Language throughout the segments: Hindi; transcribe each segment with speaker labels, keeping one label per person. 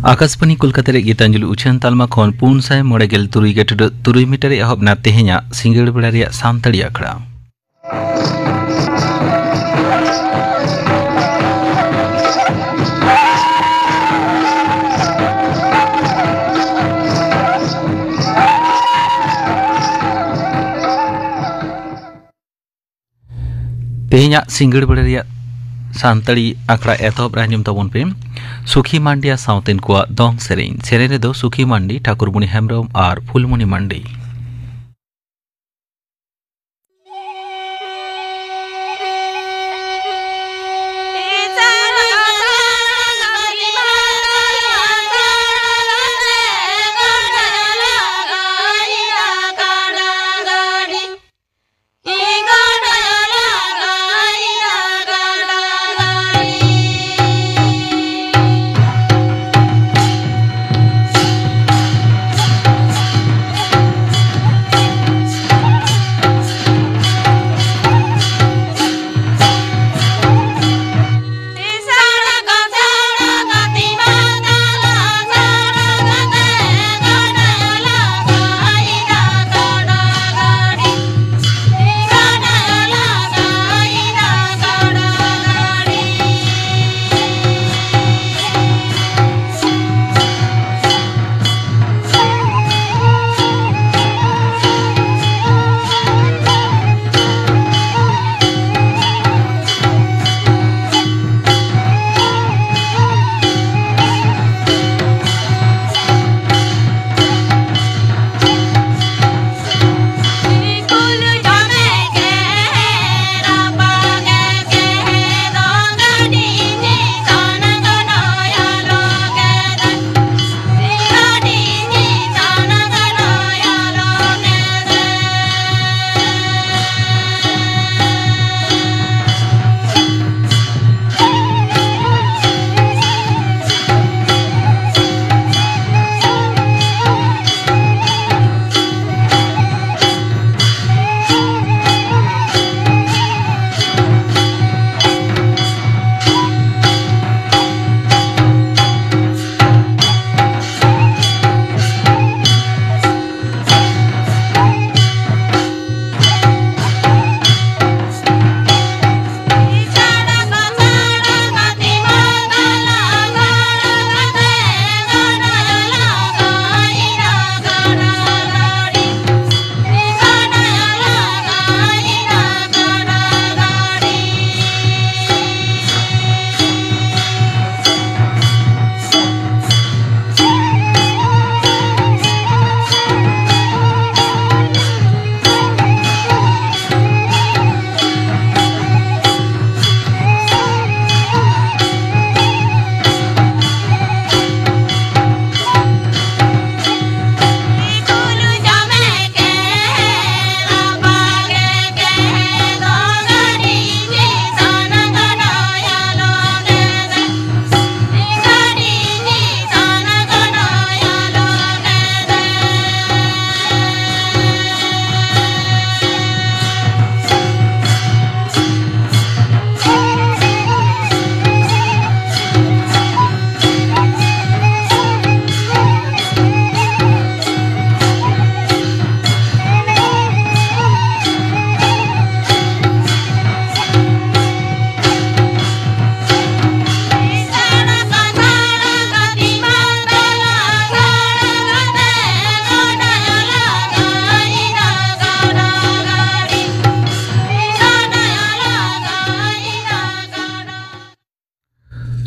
Speaker 1: आकाशवाणी कोलकाता रे गीतांजलि उछान तालमा खन 493 मीटर एहब ना तेहेña सिंगड़ बेड़ा रे सानताड़ी आखड़ा तेहेña सिंगड़ बेड़ा रे सानताड़ी आखड़ा एतहब राजम तबन पे सुखी मांडिया साउतेन को दोंग सेरेन दो सुखी मांडी ठाकुरमणि हेम्ब्रम और फुलमणि मांडी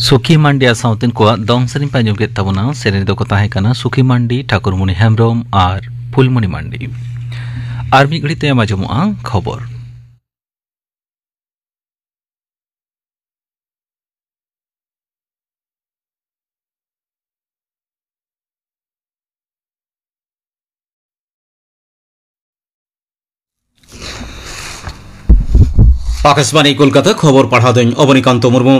Speaker 1: सुखी मांडिया साउतेन को दोंग सेरेन पांजम के तबना सेरेन दो को ताहे कना सुखी मांडी ठाकुरमणि हेम्ब्रम और फुलमणि मांडी और मी घड़ी ते आंजमोआ खबर
Speaker 2: आकाशवाणी कोलकाता खबर पढ़ा दिन अवनीकांत मुर्मू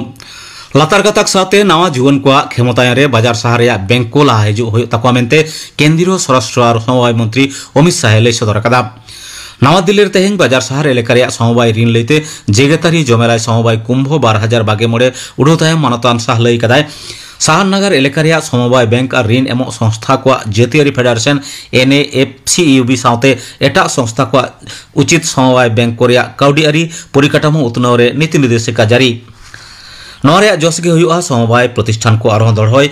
Speaker 2: लातार गाताक साथे नवा जुवन को क्षमतायारे बाजार शहर बैंक को लहा हजू तक मेनते केंद्रीय स्वराष्ट्र और समवाय मंत्री अमित शाह लई सदर कदा नवा दिल्ली तेहें बाजार शहर एलेकार समवाय ऋण लेते जेगेतारी जमेराय समवाय कुंभ 12,000 बागे मोड़े उड़ो तायम मानतान शाह लई कदाय साहानगर एलेका रेया समवाय बैंक और ऋण एमो संस्था को जातीय फेडरेशन NAFCUB साथे एटा संस्था को उचित समवाय बैंक को काउडी आरी परिकाठामो उतनाव रे नीति निर्देशिका जारी नौरे जोसगे हुआ समवाय प्रतिष्ठान को आरोह दढ़ोय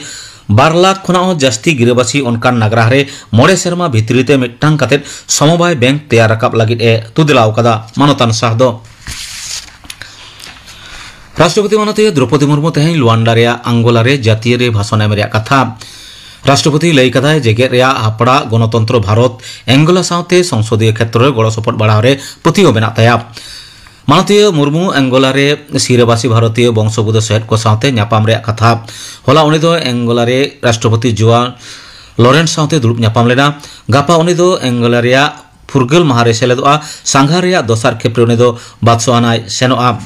Speaker 2: 2 लाख खुना जास्ती गिराबासी उनकान नागरा रे मोड़े सेरमा भितरीते मिट्टांग कातेत समवाय बैंक तैयार राकाब लागिद ए तुदिलाव कदा मानतान साहदो राष्ट्रपति मानते द्रौपदी मुर्मू तेहन लुआंडा रे आंगोला रे जातीय रे भाषण एम रे कथा राष्ट्रपति लई कदा जेगे रे हापड़ा गणतंत्र भारत एंगोला साथे संसदीय क्षेत्र रे गड़ सपोर्ट बढ़ाव रे पतियो बेना ताया मानतीय मुर्मू एंगोला रे सिरेबासी भारतीय वंशोद्भूत सहित को साथे न्यापाम रे कथा होला उनी दो एंगोला रे राष्ट्रपति जुआ लॉरेंस साथे दुरुब न्यापाम लेना गापा उनी दो एंगोला रे फुरगल महारे सेलेदोआ सांघार रे दोसार खेप्रे उनी दो बादसोआना सेनोआ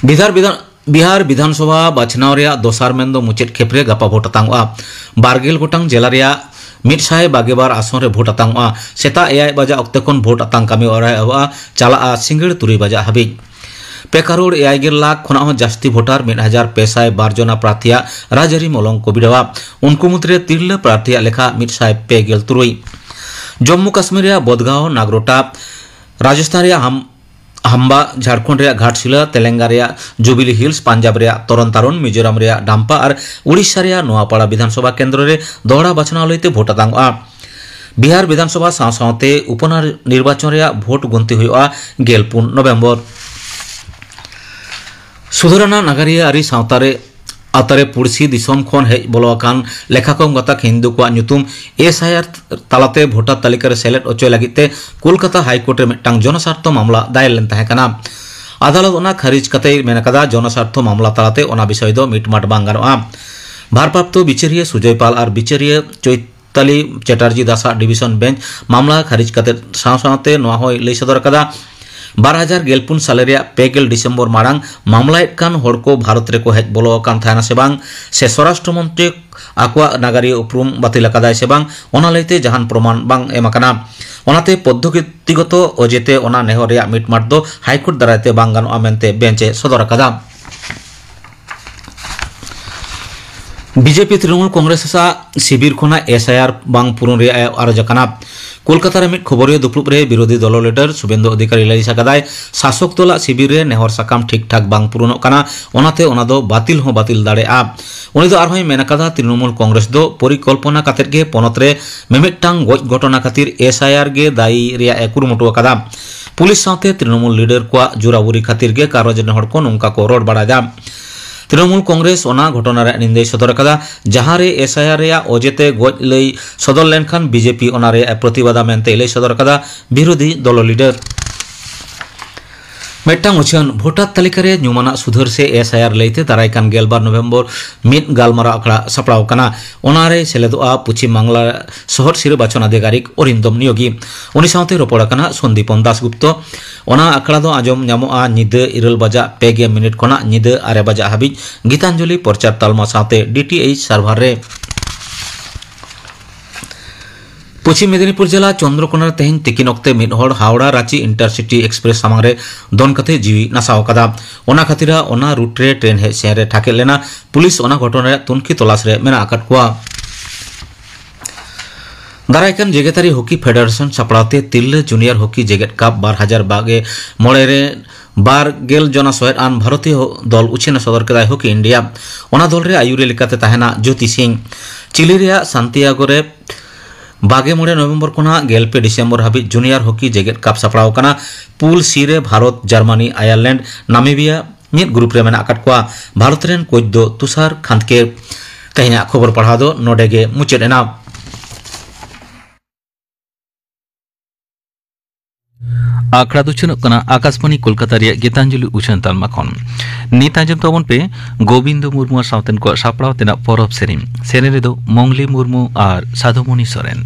Speaker 2: बिहार विधानसभा बाछनाव रे दोसार मेन दो मुचेद खेप्रे गापा भोट तांगोआ 12 गोटांग जिला रे 122 आसन रे भोट तांगोआ सेता 9 बजा अक्ते खन भोट तांग कामी ओरा चला सिंगड़ 3 बजा हाबि 2 करोड़ 9 लाख खना जास्ती भोटार 1502 जना प्रार्थिया राजरी मलंग को बिडवा उनको मुद्रे तिरला प्रार्थिया लेखा 153 जम्मू काश्मीर रे बदगांव नागरोटा राजस्थान रे हम्बा झारखंड रे घाटशिला तेलंगाना रे जुबिली हिल्स पंजाब रे तरन तारण मिजोराम रे डाम्पा और उड़ीसा रे नोआपाड़ा विधानसभा केंद्र रे दोहरा बाछनाव लईते भोट तांगोआ बिहार विधानसभा साथे उपनिर्वाचन रे भोट गुनती हुआ 14 नवेम्बर सुधराना नागरिया आरी सावतारे आतारे पुड़सी दिसम खन हेज बोलोकान लेखाकम गताक हिंदू को न्युतुम SIR तालाते भोटार तालिका रे सेलेट अचय लागिते कोलकाता हाईकोर्ट रे मिटटांग जनस्वार्थ मामला दायर लेन ताहे कना आदालत ओना खारिज कते मेनकदा जनस्वार्थ मामला तालाते ओना विषय दो मिटमाट बांग गानोआ भारप्राप्त बिचारिया सुजय पाल और बिचारिया चैताली चैटार्जी दासा डिविजन बेंच मामला खारिज कते सावसावते नोआ होय लई सदर कदा 2014 साल रे 2 डिसेम्बर मारांग मामलायत कान हड़ को भारत रे को हेज बोलो कान थाना से बांग से स्वराष्ट्र मंत्री आकुआ नागरिक उपरुम बातिल कादाय से बांग ओना लैते जहान प्रमाण बांग एमाकाना ओनाते पद्धतिगत अजेते ओना नेहर रे मिटमाट दो हाईकोर्ट दारायते बांग गानोआ मेनते बेंचे सदर कादा बीजेपी तृणमूल कांग्रेस शिविर खना SIR बांग पूरण रे आरोजना कोलकाता रे मिट खबरिया दुपुब रे विरोधी दल लीडर शुभेंदु अधिकारी लई सकादाय शासक दल शिविर रे नेहर साकाम ठीक ठाक बांग पूरण काना ओनाते ओना दो बातिल हो बातिल दाड़े आ उनी दो आरहोय मेनकादा तृणमूल कांग्रेस दो परिकल्पना कातेर गे पोनत रे मेमेटांग गज घटना खातिर SIR गे दायी रे कुरुमुटु कादा पुलिस साथे तृणमूल लीडर को जुराबुरी खातिर गे कारज हड़ को नोंका को रोड बाड़ा तृणमूल कांग्रेस ओना घटना रे निंदा सदर कदा जहां रे SIR रे अजेते गज लई सदर लेनखान बीजेपी ओना रे प्रतिबादा मेनते लई सदर कदा विरोधी दल लीडर मेटांग उछन भोटार तालिका रे न्यूमाना सुधर से SIR लईते दारायकान 12 नवेम्बर मिट गालमारा अखड़ा सपड़ाव कना ओना रे सेलेदोआ पश्चिम बांगला शहर सिर बाचन अधिकारिक अरिंदम नियोगी उनी साथे रोपड़ कना सन्दीपन दासगुप्त ओना अखड़ा दो आजम न्यामोआ निदे 2 बजा 5 मिनिट खना निदे 8 बजा हाबिज गीतांजलि प्रचार तालमा साथे DTH सार्भार रे पश्चिम मेदिनीपुर जिला चंद्रकोना तेहन तिकिन अक्ते मिदहड़ हावड़ा रांची इंटरसिटी एक्सप्रेस सामांग रे दोन कते जीवी नासाव कदा ओना खातिरा ओना रूट रे ट्रेन हे सेन रे ठाके लेना पुलिस ओना घटना रे तुनखी तलाश रे मेना आकाट कुआ दारायकान जेगेतारी हॉकी फेडरेशन सपड़ाते तिल्ले जूनियर हॉकी जेगेट कप 2022 रे 12 जना सहित आन भारतीय दल उछेन सदर कदा हॉकी इंडिया ओना दल रे आयुरे लेकाते ताहेना ज्योति सिंह चिली रे सांतियागो रे 22 नवेम्बर खना 15 डिसेम्बर हाबि जूनियर हॉकी जेगेट कप सपड़ाव कना पूल सी रे भारत जर्मनी आयरलैंड नामीबिया मिद ग्रुप रे मेना आकाट कुआ भारत रेन कोच दो तुषार खांतके तेहना खबर पढ़ा दो नोडेगे मुचेद एना
Speaker 1: आखड़ा दुचन आकाशवाणी कोलकाता रे गीतांजलि उछन तालमा खन नीत आंजम तबन पे गोविंद मुर्मू सावतेन को सापड़ाव तेना परब सेरेन रे दो मंगली मुर्मू और साधुमणि सोरेन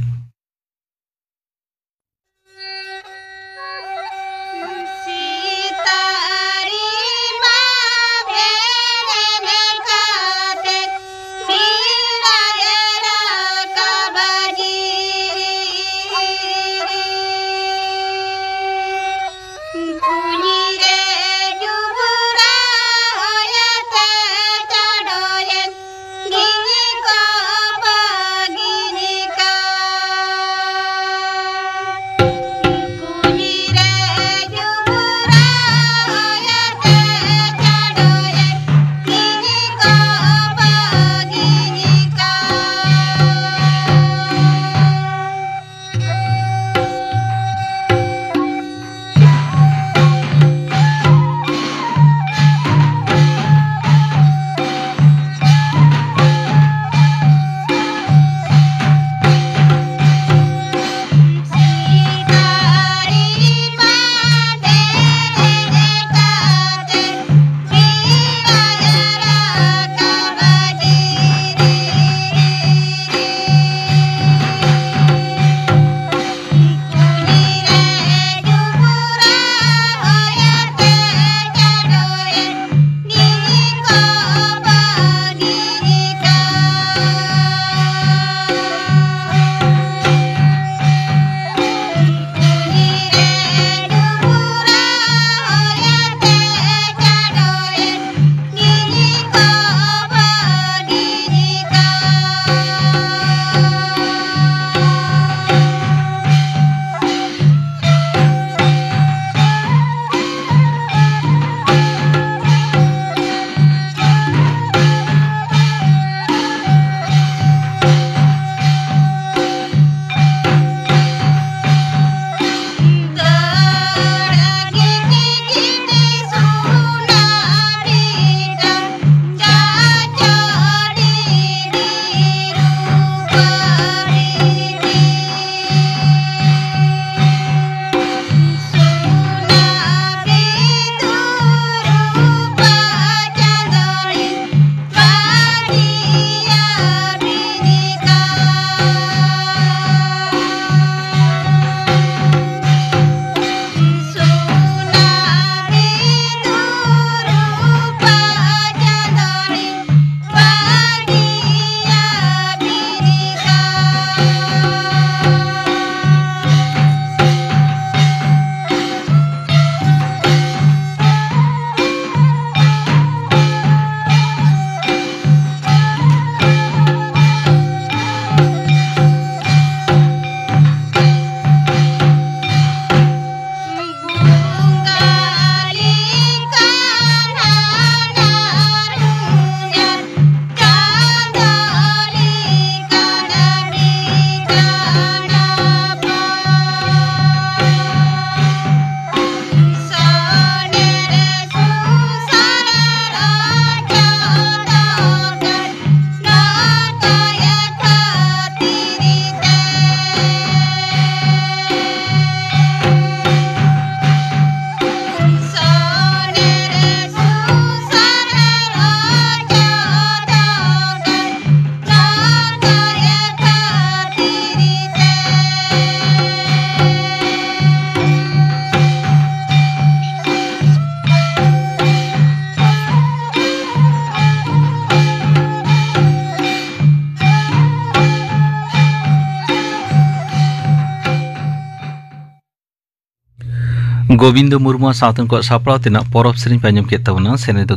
Speaker 1: गोविंद मुर्मू सावतन को सापड़ाव तेना परब सेरें पे आंजम केद ताबोना सेने दो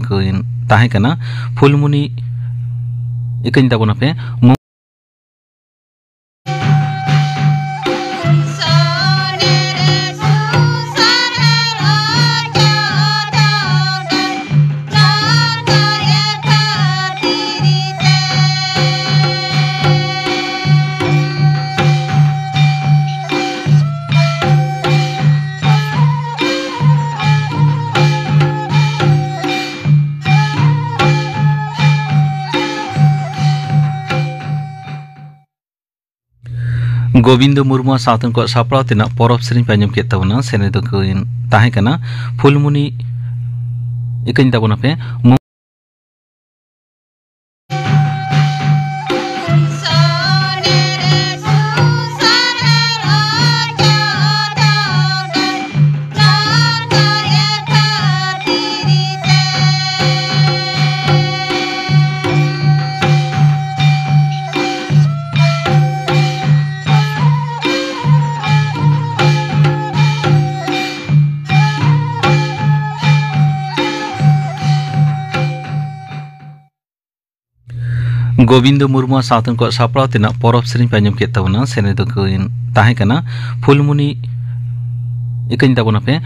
Speaker 1: ताहें कना फुलमुनी इकन ताबोना पे गोविंद मुर्मू सावतन को सापड़ाव तेना परब सेरें पे आंजम केद ताबोना सेने दो ताहें कना फुलमुनी इकन ताबोना पे गोविंद मुर्मू सावतन को सापड़ाव तेना परब सेरें पे आंजम केद ताबोना सेने दो ताहें कना फुलमुनी इकन ताबोना पे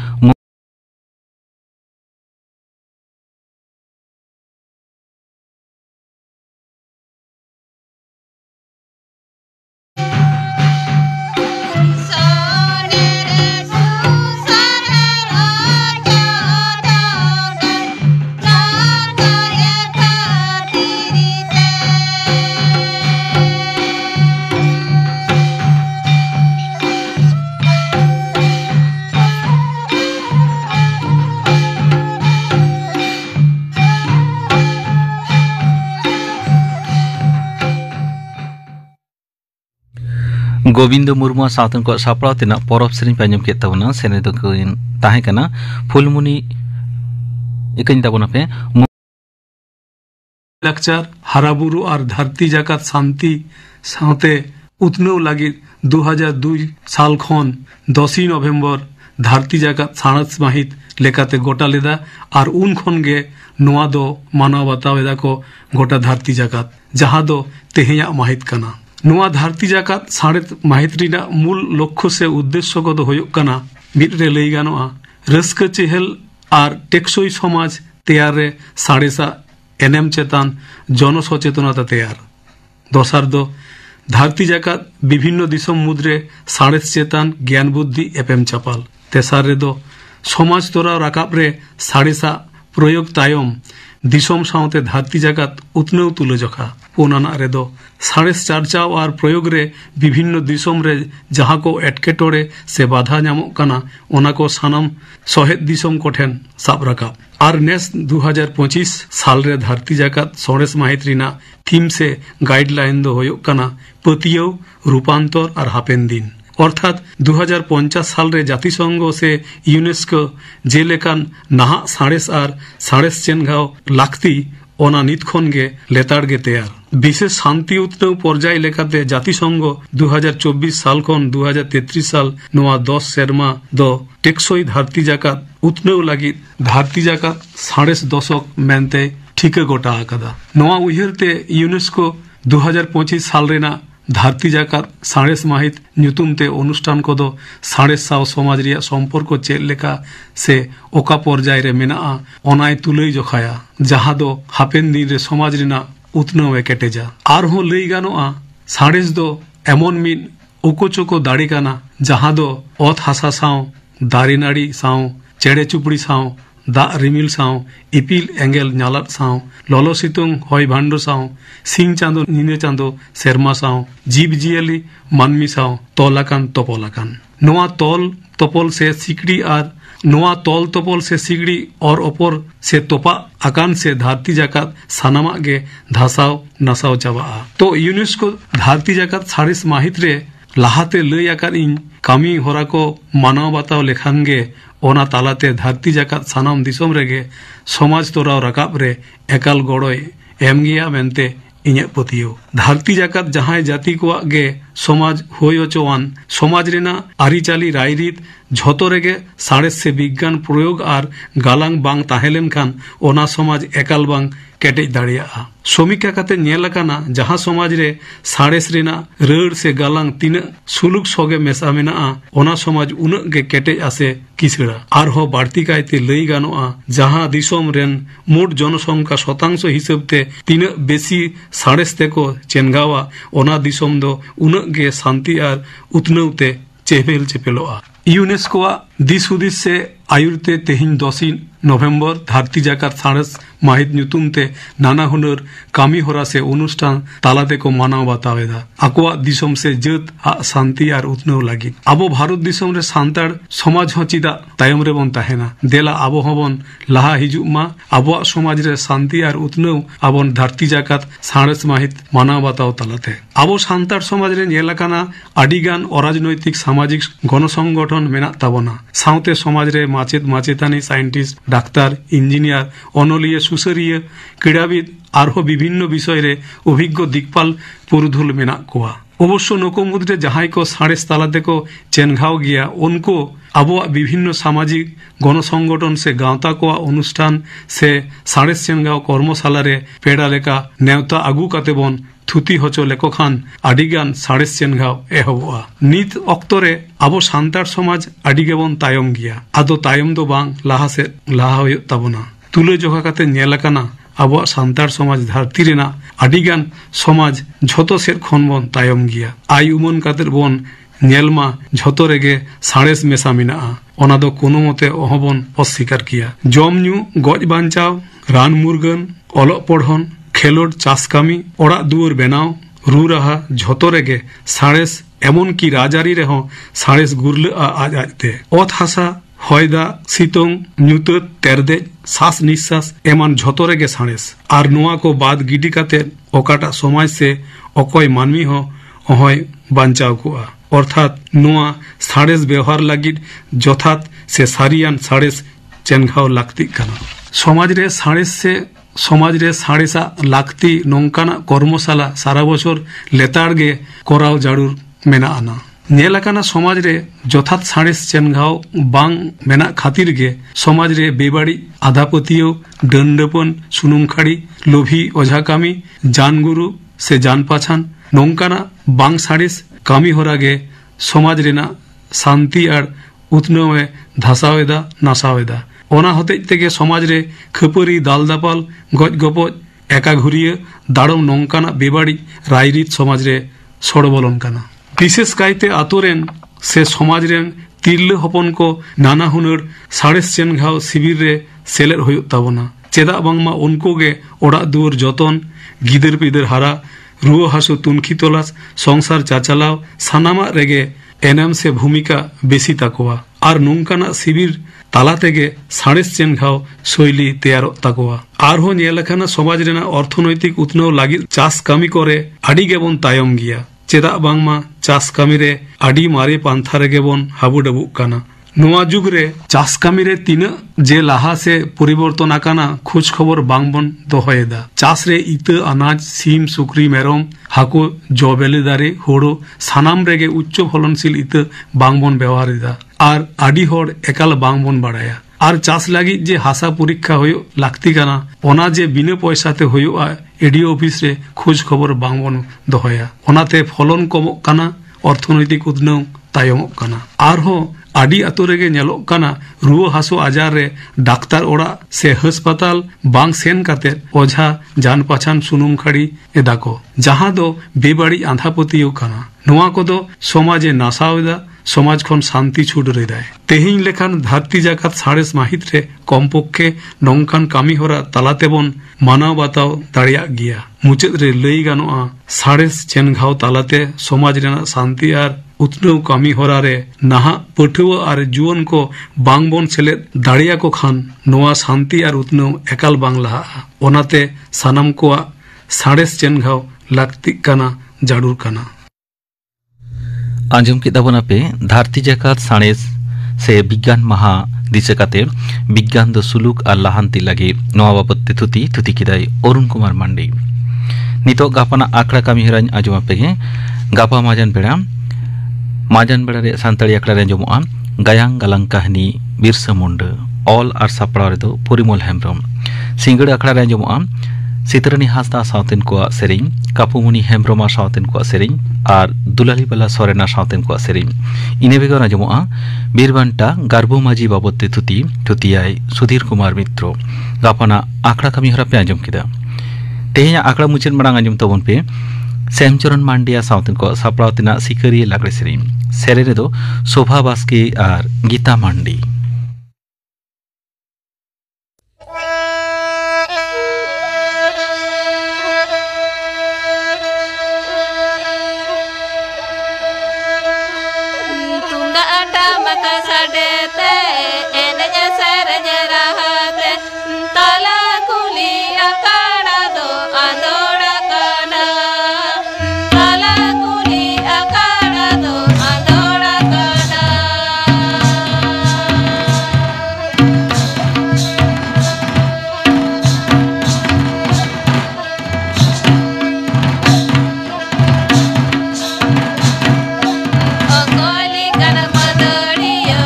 Speaker 1: गोविंद मुर्मू सावतन को सापड़ाव तेना परब सेरें पे आंजम केद ताबोना सेने दो ताहें कना फुलमुनी इकन ताबोना पे
Speaker 3: लाकचार हाराबुरु और धरती जाकात शांति साथे उतनव लगी 2002 साल खन 10 नवेम्बर धरती जाकात साणस माहित लेकाते गोटा लेदा और उन खन गे नोआ दो मानव बतावेदा को गोटा धरती जाकात जहां दो तेहेया माहित कना नोआ धरती जाकात साड़े माहित रिना मूल लक्ष्य से उद्देश्य को दो होयोग कना मिट्रे लई गानोआ रस्क चेहल और टेक्सोई समाज तैयार रे साड़ेसा एनएम चेतान जन सचेतनता तैयार दोसार दो धरती जाकात विभिन्न दिसम मुद्रे साड़ेस चेतान ज्ञान बुद्धि एपेम चापाल तेसार रे दो समाज तोरा राकाब रे साड़ेसा प्रयोग तायम दिसम सावते धरती जाकात उतनव तुले जखा पुनाना रे दो साड़ेस चर्चा और प्रयोग रे विभिन्न दिसम रे जहाँ को एटकेटोड़े से बाधा नामक कना ओना को सानम सहेद दिसम कोठेन साब राकाब और नेस 2025 साल रे धरती जाकात सोरेस माहित रिना थीम से गाइडलाइन दो होयोग कना पतियो रूपांतर और हापेन दिन अर्थात 2050 साल रे जातिसंघ से यूनेस्को जेलेकान नाहा साड़ेस और साड़ेस चेनगाव लाक्ति ओना नित खन गे लेताड़ गे तैयार विशेष शांति उत्सव पर्याय लेकाते जातिसंघ 2024 साल खन 2033 साल नोआ 10 सेरमा दो टेक्सोई धरती जाकात उत्सव लगी धरती जाकात साड़ेस दशक मेनते ठीक गोटा आकादा नोआ उयहरते यूनेस्को 2025 साल रेना धरती जाकात साड़ेस माहित नुतुमते अनुष्ठान को दो साड़ेस साव समाज रिया संपर्क चेद लेका से ओका पर्याय रे मेना ओनाय तुलई जखाया जहां दो हापेन दिन रे समाज रिना उतनवे केटेजा आर हो लई गानोआ साड़ेस दो एमन मिन ओकोचोको दाड़ी काना जहां दो ओत हासा साव दारी नाड़ी साव चेड़े चुपड़ी साव दा रिमिल साव इपिल एंगेल नालात साव ललो सितुंग हय भांडो साव सिंह चांदो नीने चांदो सेरमा साव जीव जियली मानमी साव तोलाकान तोपोलाकान नोआ तोल तोपोल से सिकड़ी और नोआ तोल तोपोल से सिगड़ी और ओपर से तोपा आकान से धरती जाकात सानामा गे धासाव नासाव चाबा तो यूनेस्को धरती जाकात साड़िस माहित रे लाहाते लई आकान इन कामी होरा को मानव बाताव लेखान गे ओना तालाते धरती जाकात सानाम दिसोम रेगे समाज तोराव रकाब रे एकाल गड़ोय एम गिया मेनते इᱧᱟᱹᱜ पतियो धरती जाकात जहां जाति को गे समाज होय होचोवान समाज रेना आरिचाली रायरीत झोतो रेगे साड़ेस से विज्ञान प्रयोग और गालांग बांग ताहेलेन खान ओना समाज एकाल बांग केटेज दाड़ियाआ समीक्षा काते नेल आकाना जहां समाज रे साड़ेस रेना रड़ से गालांग तीन सुलुक सोगे मेसा मेनाआ ओना समाज उनग गे केटेज आसे किसड़ा आरहो बाड़ती कायते लई गानोआ जहां दिसोम रेन मोट जनसंख्या शतांश हिसाबते तीन बेसी साड़ेस तेको चेनगावा ओना दिसोम दो उनग गे शांति और उतनौते चेपेल चेपेलोआ यूनेस्को दिस हुदिस से आयुर्ते तेहिन 10 नवेम्बर धरती जाकात साड़ेस माहित नुतुमते नाना हुनर कामी होरा से अनुष्ठान तालाते को मानाव बातावेदा आकुआ दिसोम से जत शांति और उतनौ लागी आबो भारत दिसोम रे सांतार समाज हो चिदा तायम रे बन ताहेना देला आबो हबन लाहा हिजुग मा आबो समाज रे शांति और उतनौ आबन धरती जाकात साड़ेस माहित मानाव बाताव तालाते आबो सांतार समाज रे नेलाकाना आडिगान अराजनैतिक सामाजिक गणसंगठन मेना ताबना साउते समाज रे माचेत माचेतानी साइंटिस्ट डाक्तार इंजिनियर अनलिया सुसरिया क्रीड़ाविद आरो विभिन्न विषय रे अभिज्ञ दिक्पाल पुरुधुल मेना कोआ अवश्य नको मुद्रे जहां को साड़ेस तालाते को चेनघाव गया उनको आबो विभिन्न सामाजिक गणसंगठन से गांवता को अनुष्ठान से साड़ेस चेनघाव कर्मशाला रे पेड़ा लेका नेवता आगु काते बन थुती होचो लेको खान आडिगान साड़ेस चेनघाव एहबोआ नित अक्तरे आबो सांतार समाज आडिगेबन तायम गया आदो तायम दो बांग लाहा से लाहा होय ताबना तुले जोखा काते नेलाकाना आबो सांतार समाज धरती रेना आडिगान समाज झोतो सेर खन बन तायम गया आय उमन कातेर बन नेलमा झोतो रेगे साड़ेस मेसा मेनाआ ओना दो कोनो मते अहबन अस्वीकार किया जम न्यू गज बांचाव रान मुरगन अलोक पढ़न खेलोड चाष कामी ओड़ा दुआर बेनाव रू रहा झोतो रेगे साड़ेस एमन की राजारी रेहो साड़ेस गुरले आज आजते ओत हासा हयदा सितों न्यूतत तेरदे सास निश्वास एमान झोतो रेगे साड़ेस आर नुआ को बाद गिडी काते ओकाटा समाज से अकय मानमी हो अहय बांचाव कोआ अर्थात नुआ साड़ेस व्यवहार लागिद जथात से सारियान साड़ेस चेनघाव लाक्ति काना समाज रे साड़ेसा लाक्ति नौकाना कर्मशाला सारा बछर लेताड़गे कराव जाड़ुर मेना आना नेलाकाना समाज रे जथात साड़ेस चेनघाव बांग मेना खातिर गे समाज रे बेबाड़ी आधापतियो दंडपन सुनुमखाड़ी लोभी ओझाकामी जानगुरु से जान पाछान नौकाना बांग साड़ेस कामी होरागे समाज रेना शांति और उतनवे धासावेदा नासावेदा ओना होते तेगे समाज रे खपरी दाल दापाल गज गपज एका घुरिए दाड़म नौकाना बेबाड़ी रायरीत समाज रे सड़बलन काना विशेष कायते आतोरेन से समाज रेन तिरले हपन को नाना हुनर साड़ेस चेनघाव शिविर रे सेलेर होयुग ताबना चेदा बांगमा उनको गे ओड़ा दुआर जतन गिदर पिदर हारा रुआ हासु तुनखी तलाश संसार चाचालाव सानामा रेगे एनएम से भूमिका बेसी ताकोआ और नौकाना शिविर ताला तेगे साड़ेस चेनघाव शैली तैयार ताकोआ आरहो नेलाखाना समाज रेना अर्थनैतिक उतनौ लागिद चाष कामी करे आडी गेबन तायम गिया चेदा बांगमा चाष कामी रे आडी मारे पांथा रे गेबन हाबु डबु काना नोआ जुग रे चाष कामी रे तीन जे लाहा से परिवर्तन आकाना खोज खबर बांगबन दोहयेदा चाष रे इत अनाज सीम सुक्री मेरम हाको जबेले दारे होड़ो सानाम रेगे उच्च फलनशील इत बांगबन व्यवहारिदा और आडी होड़ एकाल बांगबन बाड़ाया और चाष लगी जे हासा परीक्षा होयो लाक्ति काना ओना जे बिना पैसाते होयोआ एडीओ ऑफिस रे खोज खबर बांगबन दोहया ओनाते फलन कमक काना अर्थनैतिक उतनौ तायमक काना आरहो आडी आतो रेगे नेलोक काना रुआ हासो आजार रे डाक्तार ओड़ा से हस्पताल बांग सेन काते ओझा जान पाछान सुनुम खाड़ी एदाको जहां दो बेबाड़ी आंधापतियो काना नुआ को दो समाजे नासावेदा समाज खन शांति छूट रेदाय तेहिन लेखान धरती जाकात साड़ेस माहित रे कमपक्षे नौकान कामी होरा तालाते बन मानाव बाताव दाड़िया गिया मुचेद रे लई गानोआ साड़ेस चेनघाव तालाते समाज रेना शांति और उतनौ कामी होरा रे नाहा पठुआ और जुवन को बांगबन सेलेद दाड़िया को खान नोआ शांति और उतनौ एकाल बांग लहा ओनाते सानाम कोआ साड़ेस चेनघाव लाक्ति काना जाड़ुर काना
Speaker 1: आंजम किताबना पे धरती जाकात साड़ेस से विज्ञान महा दिशा काते विज्ञान दो सुलुक और लाहांति लगे नोआ बाबते थुती किदाई अरुण कुमार मांडी नितो गापना आखड़ा कामी हेराñ आजमा पेगे गापा माजन बेड़ा रे सानताड़ी आखड़ा रे जमुआ गायांग गालांग कहानी बिरसा मुंडा ऑल आर सापड़ा रे दो परिमल हेम्ब्रम सिंगड़ आखड़ा रे जमुआ सितरनी हासदा साउतेन को सेरिंग कापुमुनि हेम्ब्रमा साउतेन को सेरिंग और दुलाली बला सोरेना साउतेन को सेरिंग इने बेगरा जमुआ बीरबांटा गारबो माजी बाबते थुतियाय सुधीर कुमार मित्रो गापाना आखड़ा कमी हरा पे आंजम किदा तेहेኛ आखड़ा मुचेन मरांग आंजम तबन पे सेमचरण मांडिया साउतेन को सापड़ावतेना सिकरिया लागड़े सेरे रे दो शोभा बास्के और गीता मांडी
Speaker 4: Angoli kana madariya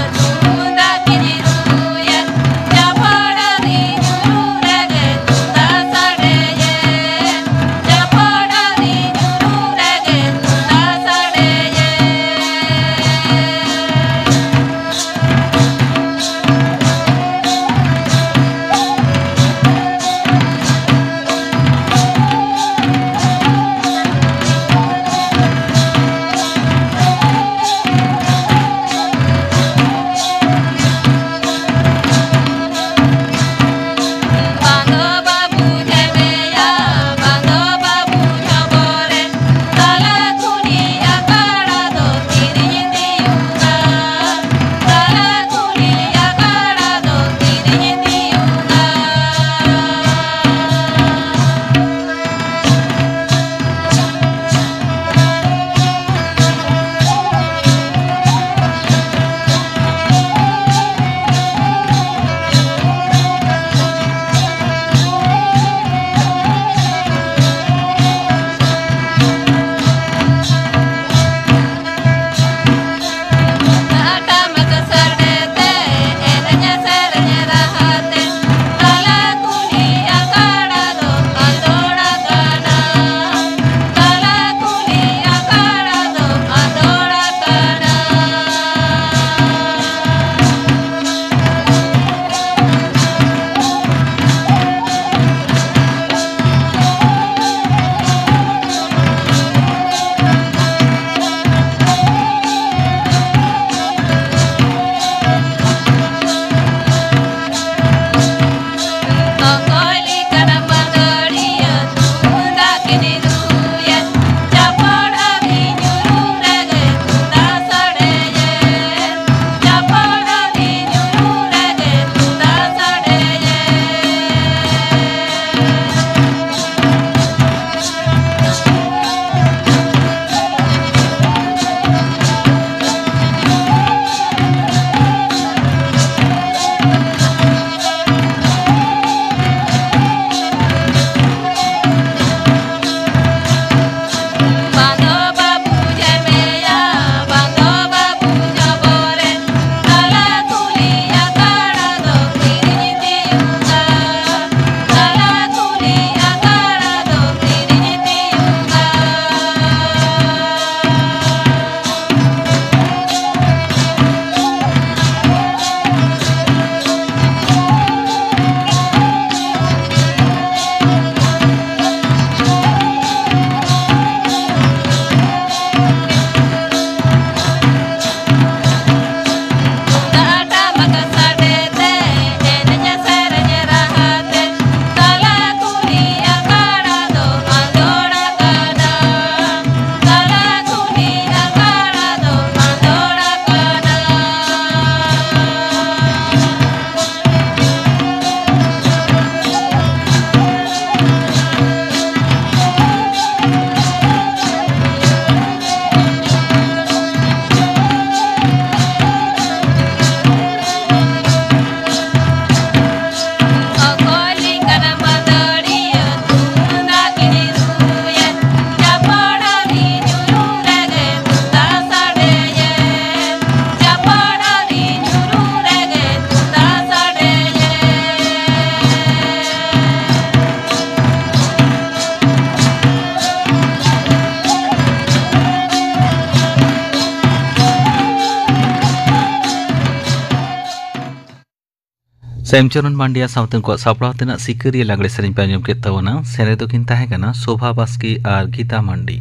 Speaker 1: ᱥᱮᱢᱪᱚᱨᱚᱱ ᱢᱟᱱᱰᱤᱭᱟ ᱥᱟᱶᱛᱮ ᱠᱚ ᱥᱟᱯᱲᱟᱣ ᱛᱮᱱᱟᱜ ᱥᱤᱠᱟᱹᱨᱤᱭᱟᱹ ᱞᱟᱜᱲᱮ ᱥᱮᱨᱮᱧ ᱯᱮ ᱟᱸᱡᱚᱢ ᱠᱮᱫ ᱛᱟᱵᱚᱱᱟ ᱥᱮᱨᱮᱧ ᱫᱚᱠᱤᱱ ᱛᱟᱦᱮᱸ ᱠᱟᱱᱟ ᱥᱳᱵᱷᱟ ᱵᱟᱥᱠᱮ ᱟᱨ ᱜᱤᱛᱟ ᱢᱟᱱᱰᱤ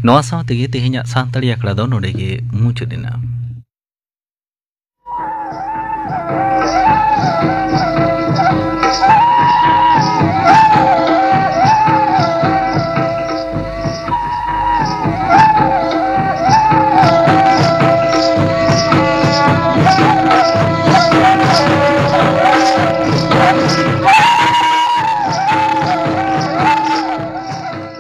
Speaker 1: ᱱᱚᱣᱟ ᱥᱟᱶᱛᱮᱜᱮ ᱛᱮᱦᱮᱧᱟᱜ ᱥᱟᱱᱛᱟᱲᱤ ᱟᱠᱷᱲᱟ ᱫᱚ ᱱᱚᱰᱮ ᱜᱮ ᱢᱩᱪᱟᱹᱫ ᱮᱱᱟ